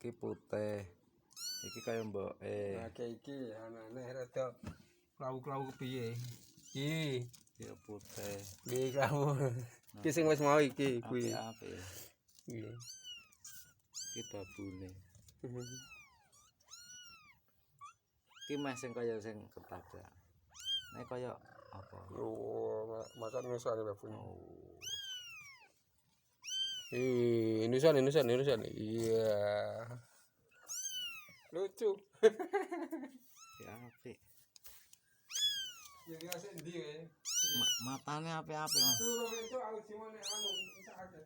iki putih. Iki kaya mboke. Nah, iki anane rada klau-klau kepiye. Iki Ya putih. iki kamu. Iki sing wis mau iki kuwi. Apik-apik. Iya. Iki babune. Iki meh sing kaya sing ketabrak. Nek kaya apa? Oh, makan ngesane babune. Oh. Indonesia. Iya. Lucu. Ya apik. Ya ngasih ndi kae. Matane apik-apik, Mas. Suruh itu aku simone anu, bisa aja.